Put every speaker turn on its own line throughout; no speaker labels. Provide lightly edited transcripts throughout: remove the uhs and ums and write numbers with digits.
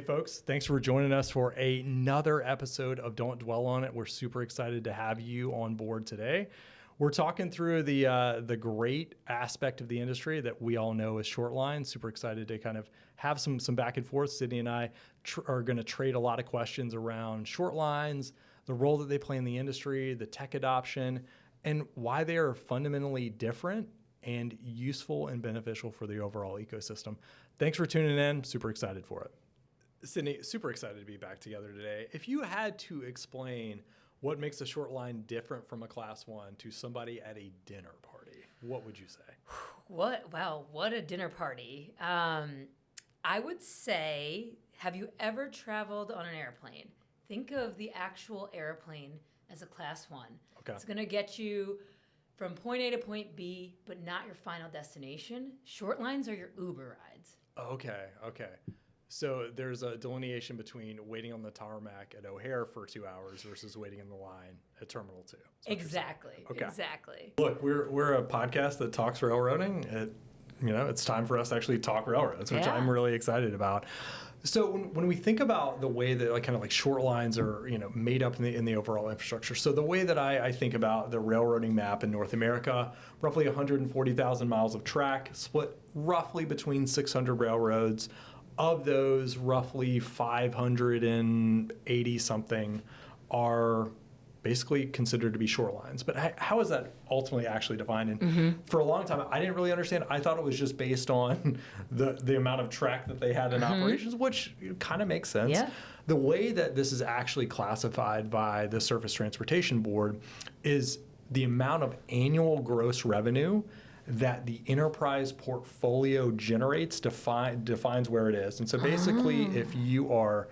folks. Thanks for joining us for another episode of Don't Dwell on It. We're super excited to have you on board today. We're talking through the great aspect of the industry that we all know is shortlines. Super excited to kind of have some back and forth. Sydney and I are going to trade a lot of questions around shortlines, the role that they play in the industry, the tech adoption, and why they are fundamentally different and useful and beneficial for the overall ecosystem. Thanks for tuning in. Super excited for it. Sydney, super excited to be back together today. If you had to explain what makes a short line different from a class one to somebody at a dinner party, what would you say?
What a dinner party. I would say, have you ever traveled on an airplane? Think of the actual airplane as a class one.
Okay.
It's going to get you from point A to point B, but not your final destination. Short lines are your Uber rides.
Okay. So there's a delineation between waiting on the tarmac at O'Hare for 2 hours versus waiting in the line at Terminal 2.
Exactly.
Okay.
Exactly.
Look, we're a podcast that talks railroading. It's time for us to actually talk railroads, which I'm really excited about. So when we think about the way that short lines are made up in the overall infrastructure, so the way that I think about the railroading map in North America, roughly 140,000 miles of track, split roughly between 600 railroads. Of those, roughly 580 something are basically considered to be short lines. But how is that ultimately actually defined? And for a long time, I didn't really understand. I thought it was just based on the amount of track that they had in operations, which kind of makes sense.
Yeah.
The way that this is actually classified by the Surface Transportation Board is the amount of annual gross revenue that the enterprise portfolio generates defines where it is. And so basically, if you are,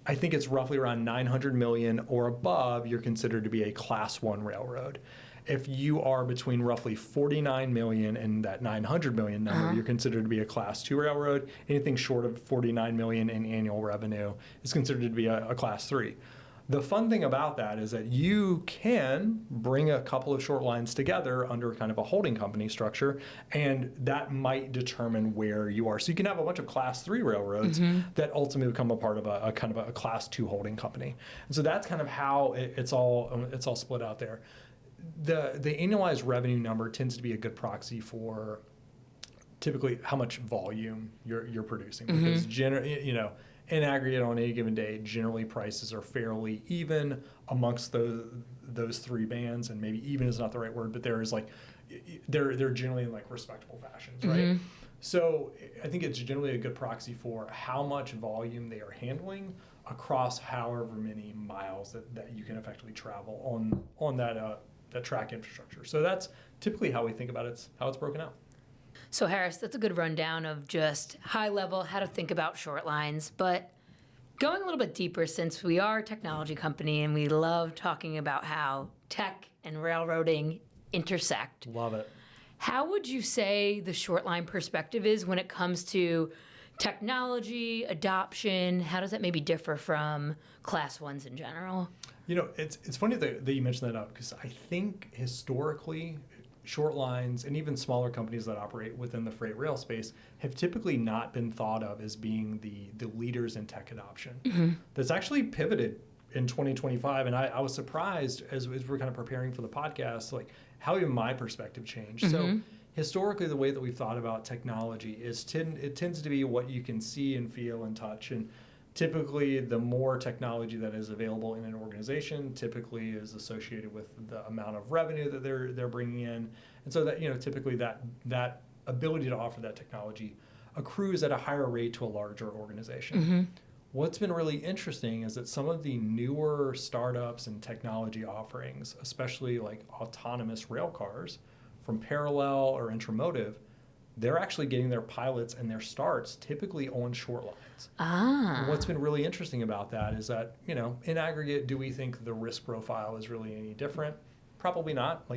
I think it's roughly around 900 million or above, you're considered to be a class one railroad. If you are between roughly 49 million and that 900 million number, you're considered to be a class two railroad. Anything short of 49 million in annual revenue is considered to be a class three. The fun thing about that is that you can bring a couple of short lines together under kind of a holding company structure, and that might determine where you are. So you can have a bunch of class three railroads that ultimately become a part of a kind of a class two holding company. And so that's kind of how it's all split out there. The annualized revenue number tends to be a good proxy for typically how much volume you're producing, because in aggregate on any given day, generally prices are fairly even amongst those three bands, and maybe even is not the right word, but they're generally in respectable fashions, right? So I think it's generally a good proxy for how much volume they are handling across however many miles that you can effectively travel on that track infrastructure. So that's typically how we think about it, how it's broken out.
So Harris, that's a good rundown of just high level how to think about short lines. But going a little bit deeper, since we are a technology company and we love talking about how tech and railroading intersect.
Love it.
How would you say the short line perspective is when it comes to technology, adoption? How does that maybe differ from class ones in general?
It's funny that you mentioned that up, because I think historically, short lines and even smaller companies that operate within the freight rail space have typically not been thought of as being the leaders in tech adoption. That's actually pivoted in 2025, and I was surprised as we're kind of preparing for the podcast, how even my perspective changed. So historically, the way that we've thought about technology is it tends to be what you can see and feel and touch, and typically, the more technology that is available in an organization typically is associated with the amount of revenue that they're bringing in, and so that typically that ability to offer that technology accrues at a higher rate to a larger organization. What's been really interesting is that some of the newer startups and technology offerings, especially autonomous rail cars from Parallel or Intramotive, they're actually getting their pilots and their starts typically on short lines. And what's been really interesting about that is that, in aggregate, do we think the risk profile is really any different? Probably not.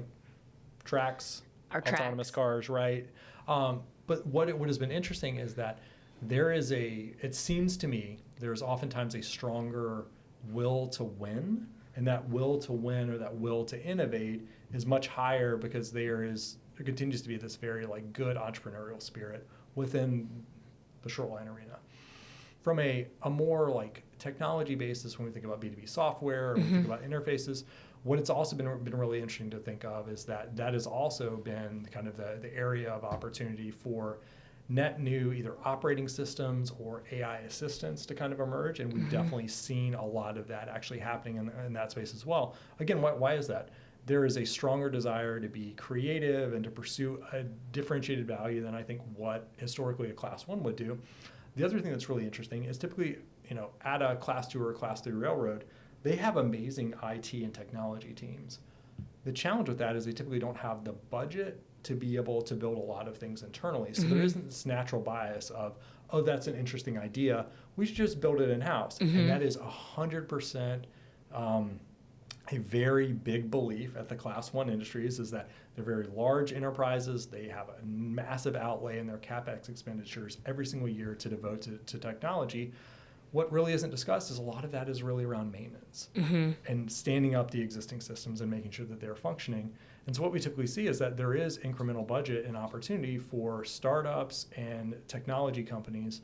Tracks, autonomous cars, right? But what has been interesting is that it seems to me, there's oftentimes a stronger will to win, and that will to win or that will to innovate is much higher because there continues to be this very good entrepreneurial spirit within the short line arena. From a more like technology basis, when we think about B2B software, or we think about interfaces, what it's also been really interesting to think of is that has also been kind of the area of opportunity for net new either operating systems or AI assistants to kind of emerge. And we've definitely seen a lot of that actually happening in that space as well. Again, why is that? There is a stronger desire to be creative and to pursue a differentiated value than I think what historically a class 1 would do. The other thing that's really interesting is typically, at a class 2 or a class 3 railroad, they have amazing IT and technology teams. The challenge with that is they typically don't have the budget to be able to build a lot of things internally. So there isn't this natural bias of, oh, that's an interesting idea, we should just build it in-house. And that is 100% a very big belief at the class 1 industries, is that they're very large enterprises. They have a massive outlay in their CapEx expenditures every single year to devote to technology. What really isn't discussed is a lot of that is really around maintenance and standing up the existing systems and making sure that they're functioning. And so what we typically see is that there is incremental budget and opportunity for startups and technology companies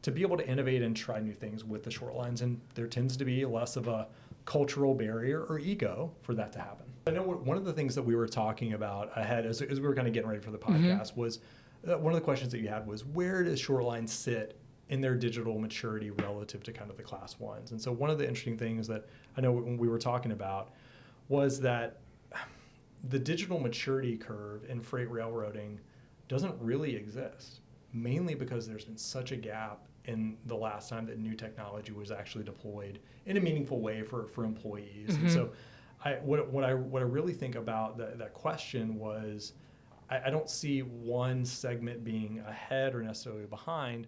to be able to innovate and try new things with the short lines. And there tends to be less of a cultural barrier or ego for that to happen. I know one of the things that we were talking about ahead as we were kind of getting ready for the podcast was one of the questions that you had was, where does shortline sit in their digital maturity relative to kind of the class 1s? And so one of the interesting things that I know when we were talking about was that the digital maturity curve in freight railroading doesn't really exist, mainly because there's been such a gap in the last time that new technology was actually deployed in a meaningful way for employees. And so what I really think about that question was, I don't see one segment being ahead or necessarily behind.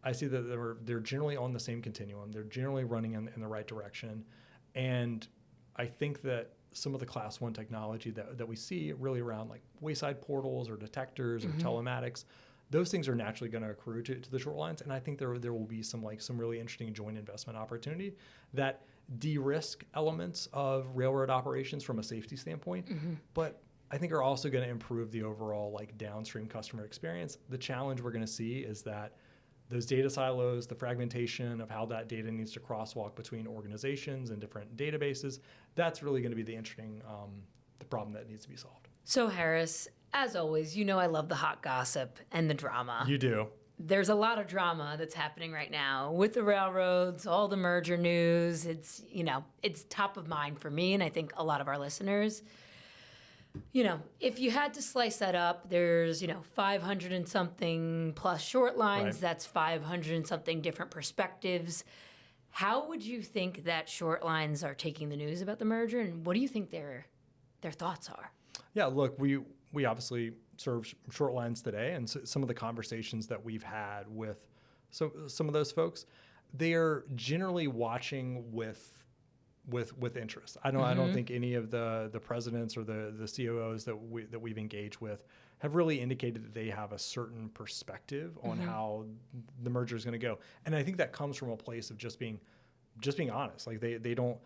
I see that they're generally on the same continuum. They're generally running in the right direction. And I think that some of the class 1 technology that we see really around like wayside portals or detectors or telematics, those things are naturally going to accrue to the short lines. And I think there will be some really interesting joint investment opportunity that de-risk elements of railroad operations from a safety standpoint, but I think are also going to improve the overall downstream customer experience. The challenge we're going to see is that those data silos, the fragmentation of how that data needs to crosswalk between organizations and different databases, that's really going to be the interesting the problem that needs to be solved.
So Harris, as always, I love the hot gossip and the drama.
You do.
There's a lot of drama that's happening right now with the railroads, all the merger news. It's, it's top of mind for me and I think a lot of our listeners. If you had to slice that up, there's, 500 and something plus short lines. Right. That's 500 and something different perspectives. How would you think that short lines are taking the news about the merger, and what do you think their thoughts are?
Yeah, look, we obviously serve short lines today, and so some of the conversations that we've had with some of those folks, they are generally watching with interest. I don't think any of the presidents or the COOs that we've engaged with have really indicated that they have a certain perspective on how the merger is going to go. And I think that comes from a place of just being honest. Like they don't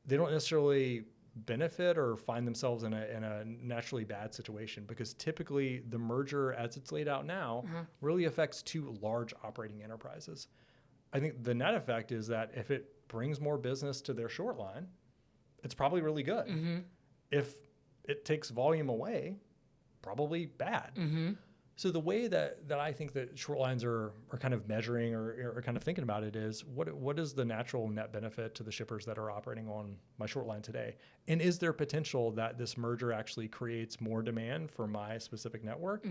necessarily benefit or find themselves in a naturally bad situation, because typically the merger as it's laid out now really affects 2 large operating enterprises. I think the net effect is that if it brings more business to their short line, it's probably really good. If it takes volume away, probably bad. So the way that I think that short lines are kind of measuring or kind of thinking about it is, what is the natural net benefit to the shippers that are operating on my short line today? And is there potential that this merger actually creates more demand for my specific network?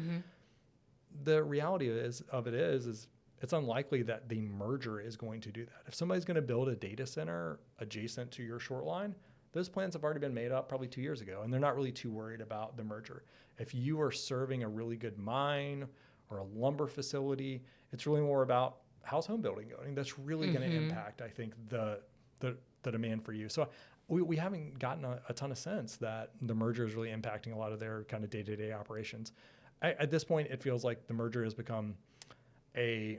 The reality is it's unlikely that the merger is going to do that. If somebody's going to build a data center adjacent to your short line, those plans have already been made up probably 2 years ago, and they're not really too worried about the merger. If you are serving a really good mine or a lumber facility, it's really more about how's home building going. That's really going to impact, I think, the demand for you. So we haven't gotten a ton of sense that the merger is really impacting a lot of their kind of day-to-day operations. At this point, it feels like the merger has become a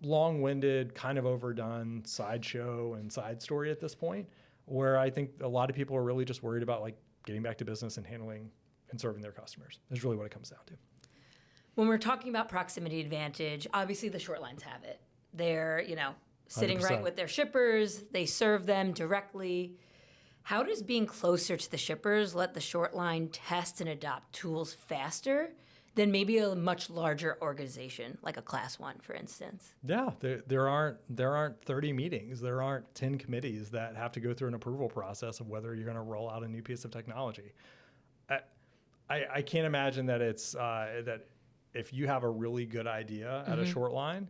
long-winded, kind of overdone sideshow and side story at this point, where I think a lot of people are really just worried about getting back to business and handling and serving their customers. That's really what it comes down to.
When we're talking about proximity advantage, obviously the short lines have it. They're, sitting right
100%.
with their shippers. They serve them directly. How does being closer to the shippers let the short line test and adopt tools faster than maybe a much larger organization, like a class 1, for instance?
Yeah, there aren't 30 meetings, there aren't 10 committees that have to go through an approval process of whether you're going to roll out a new piece of technology. I can't imagine that it's that if you have a really good idea at a short line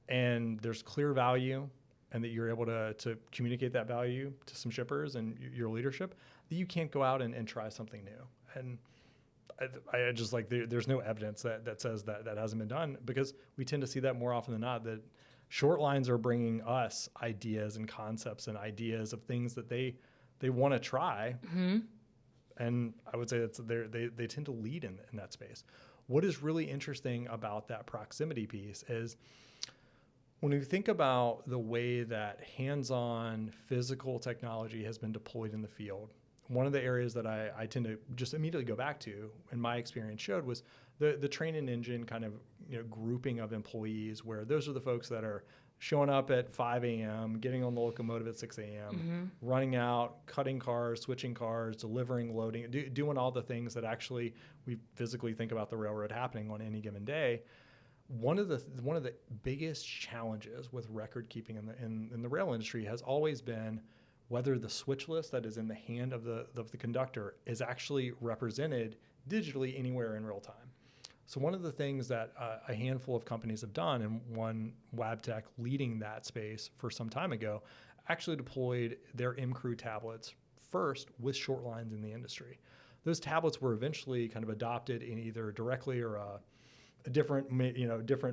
and there's clear value and that you're able to communicate that value to some shippers and your leadership, that you can't go out and try something new. And I just like there's no evidence that says that hasn't been done, because we tend to see that more often than not, that short lines are bringing us ideas and concepts and ideas of things that they want to try. And I would say they tend to lead in that space. What is really interesting about that proximity piece is when you think about the way that hands-on physical technology has been deployed in the field, one of the areas that I tend to just immediately go back to, and my experience showed, was the train and engine kind of grouping of employees, where those are the folks that are showing up at 5 a.m., getting on the locomotive at 6 a.m., running out, cutting cars, switching cars, delivering, loading, doing all the things that actually we physically think about the railroad happening on any given day. One of the biggest challenges with record keeping in the rail industry has always been whether the switch list that is in the hand of the conductor is actually represented digitally anywhere in real time. So one of the things that a handful of companies have done, and one, Wabtec leading that space for some time ago, actually deployed their MCrew tablets first with short lines in the industry. Those tablets were eventually kind of adopted in either directly or a different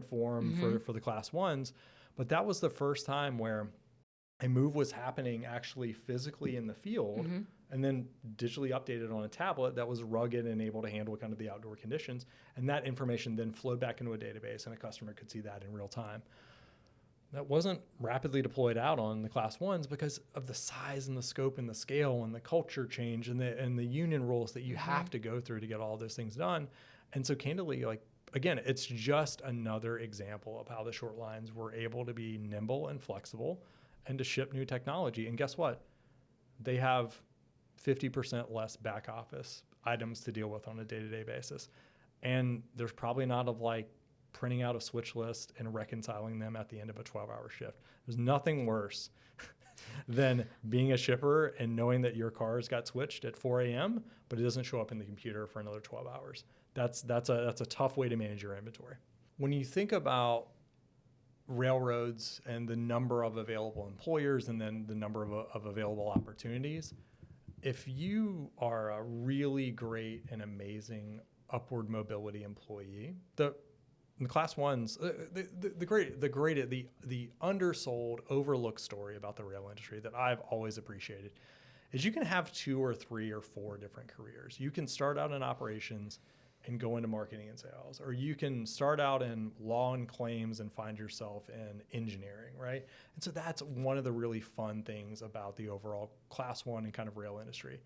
form for the class 1s, but that was the first time where a move was happening actually physically in the field and then digitally updated on a tablet that was rugged and able to handle kind of the outdoor conditions. And that information then flowed back into a database and a customer could see that in real time. That wasn't rapidly deployed out on the class 1s because of the size and the scope and the scale and the culture change and the union rules that you have to go through to get all those things done. And so candidly, like, again, it's just another example of how the short lines were able to be nimble and flexible and to ship new technology. And guess what? They have 50% less back office items to deal with on a day-to-day basis. And there's probably not of like printing out a switch list and reconciling them at the end of a 12-hour shift. There's nothing worse than being a shipper and knowing that your cars got switched at 4 a.m., but it doesn't show up in the computer for another 12 hours. That's a tough way to manage your inventory. When you think about railroads and the number of available employers and then the number of available opportunities, if you are a really great and amazing upward mobility employee, the class 1s, the undersold, overlooked story about the rail industry that I've always appreciated is you can have 2 or 3 or 4 different careers. You can start out in operations and go into marketing and sales, or you can start out in law and claims and find yourself in engineering, right? And so that's one of the really fun things about the overall class 1 and kind of rail industry.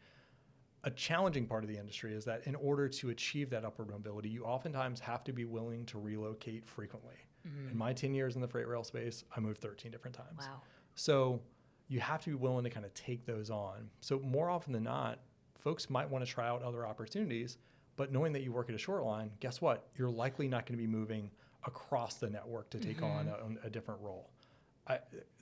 A challenging part of the industry is that in order to achieve that upward mobility, you oftentimes have to be willing to relocate frequently. In my 10 years in the freight rail space, I moved 13 different times.
Wow.
So you have to be willing to kind of take those on. So more often than not, folks might want to try out other opportunities, but knowing that you work at a short line, guess what? You're likely not going to be moving across the network to take on a different role.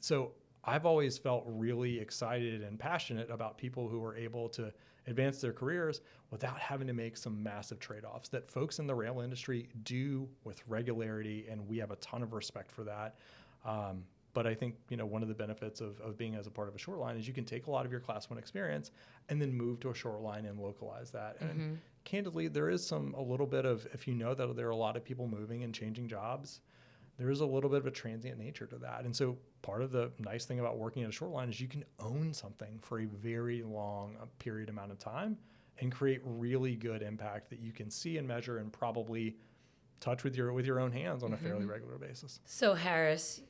So I've always felt really excited and passionate about people who are able to advance their careers without having to make some massive trade-offs that folks in the rail industry do with regularity, and we have a ton of respect for that. But I think one of the benefits of being as a part of a short line is you can take a lot of your class 1 experience and then move to a short line and localize that. And candidly, there is a little bit of, if you know that there are a lot of people moving and changing jobs, there is a little bit of a transient nature to that. And so part of the nice thing about working at a short line is you can own something for a very long period amount of time and create really good impact that you can see and measure and probably touch with your own hands on a fairly regular basis.
So Harris,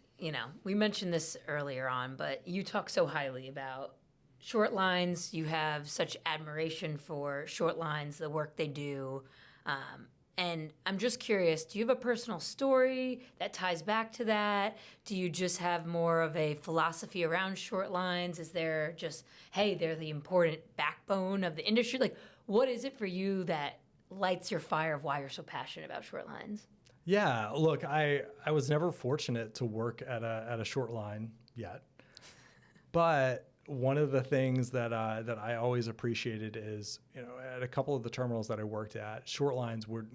we mentioned this earlier on, but you talk so highly about short lines. You have such admiration for short lines, the work they do. And I'm just curious, do you have a personal story that ties back to that? Do you just have more of a philosophy around short lines? Is there just, hey, they're the important backbone of the industry? Like, what is it for you that lights your fire of why you're so passionate about short lines?
Yeah, look, I was never fortunate to work at a short line yet, but one of the things that I always appreciated is, at a couple of the terminals that I worked at, short lines were,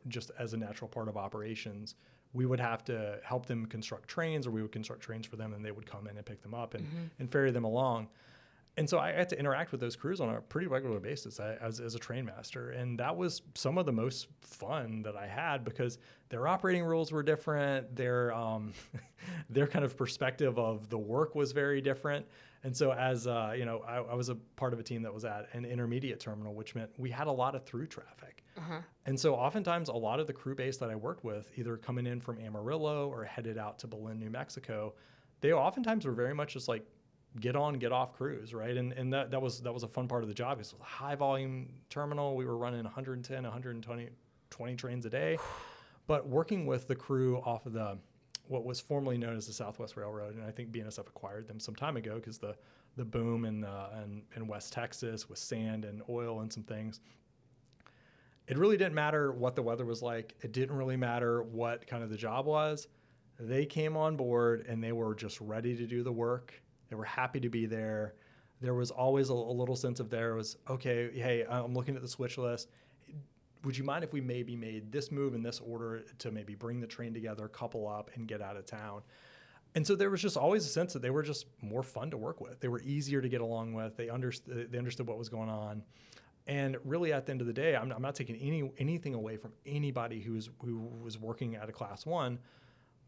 just as a natural part of operations, we would have to help them construct trains, or we would construct trains for them, and they would come in and pick them up and ferry them along. And so I had to interact with those crews on a pretty regular basis as a train master. And that was some of the most fun that I had, because their operating rules were different. Their kind of perspective of the work was very different. And so as, I was a part of a team that was at an intermediate terminal, which meant we had a lot of through traffic. And so oftentimes a lot of the crew base that I worked with, either coming in from Amarillo or headed out to Belen, New Mexico, they oftentimes were very much just like, get on, get off crews, right? And that was a fun part of the job. It was a high volume terminal. We were running 110, 120 trains a day. But working with the crew off of what was formerly known as the Southwest Railroad, and I think BNSF acquired them some time ago because the boom in West Texas with sand and oil and some things. It really didn't matter what the weather was like. It didn't really matter what kind of the job was. They came on board and they were just ready to do the work. They were happy to be there. There was always a little sense of okay, hey, I'm looking at the switch list. Would you mind if we maybe made this move in this order to maybe bring the train together, couple up, and get out of town? And so there was just always a sense that they were just more fun to work with. They were easier to get along with. They understood what was going on. And really, at the end of the day, I'm not taking anything away from anybody who was working at a Class 1,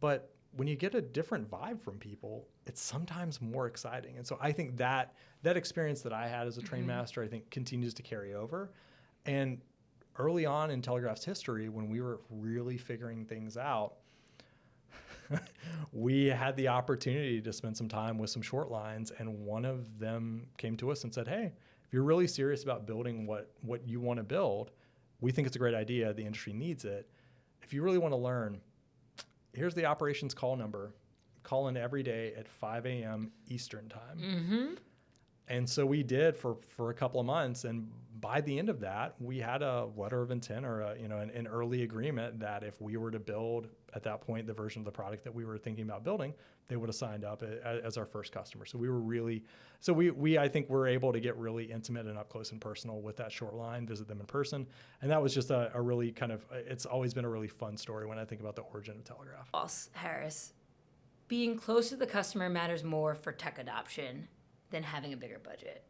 but when you get a different vibe from people, it's sometimes more exciting. And so I think that experience that I had as a train master, I think continues to carry over. And early on in Telegraph's history, when we were really figuring things out, we had the opportunity to spend some time with some short lines. And one of them came to us and said, hey, if you're really serious about building what you want to build, we think it's a great idea. The industry needs it. If you really want to learn, here's the operations call number. Call in every day at 5 a.m. Eastern time. And so we did for a couple of months. And by the end of that, we had a letter of intent, or an early agreement that if we were to build at that point the version of the product that we were thinking about building, they would have signed up as our first customer. So we I think we're able to get really intimate and up close and personal with that short line, visit them in person. And that was just a really kind of, it's always been a really fun story when I think about the origin of Telegraph.
Boss Harris, being close to the customer matters more for tech adoption than having a bigger budget.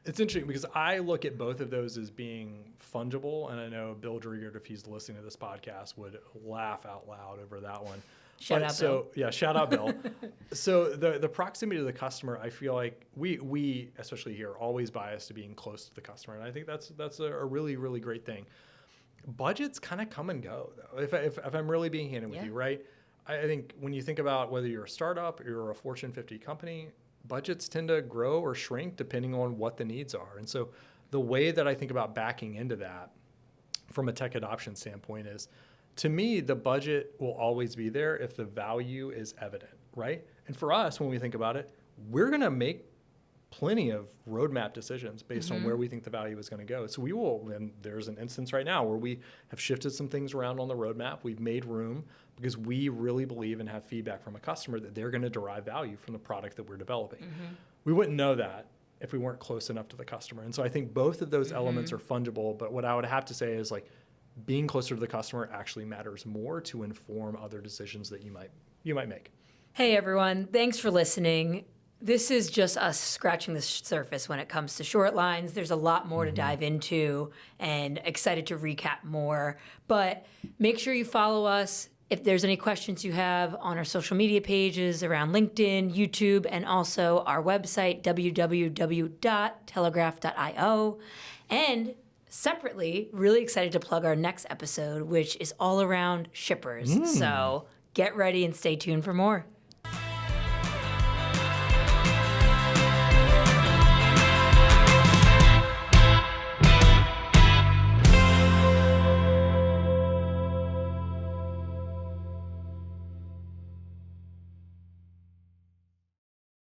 It's interesting because I look at both of those as being fungible, and I know Bill Driegert, if he's listening to this podcast, would laugh out loud over that one.
Shout out Bill.
Yeah, shout out Bill. So the proximity to the customer, I feel like we especially here, are always biased to being close to the customer, and I think that's a really, really great thing. Budgets kind of come and go, though, if I'm really being candid with you, right? I think when you think about whether you're a startup or you're a Fortune 50 company, budgets tend to grow or shrink depending on what the needs are. And so the way that I think about backing into that from a tech adoption standpoint is, to me, the budget will always be there if the value is evident, right? And for us, when we think about it, we're going to make plenty of roadmap decisions based on where we think the value is going to go. So we will, and there's an instance right now where we have shifted some things around on the roadmap. We've made room because we really believe and have feedback from a customer that they're going to derive value from the product that we're developing. We wouldn't know that if we weren't close enough to the customer. And so I think both of those elements are fungible, but what I would have to say is, like, being closer to the customer actually matters more to inform other decisions that you might make.
Hey everyone, thanks for listening. This is just us scratching the surface when it comes to short lines. There's a lot more to dive into, and excited to recap more. But make sure you follow us. If there's any questions you have, on our social media pages around LinkedIn, YouTube, and also our website, www.telegraph.io. And separately, really excited to plug our next episode, which is all around shippers. So get ready and stay tuned for more.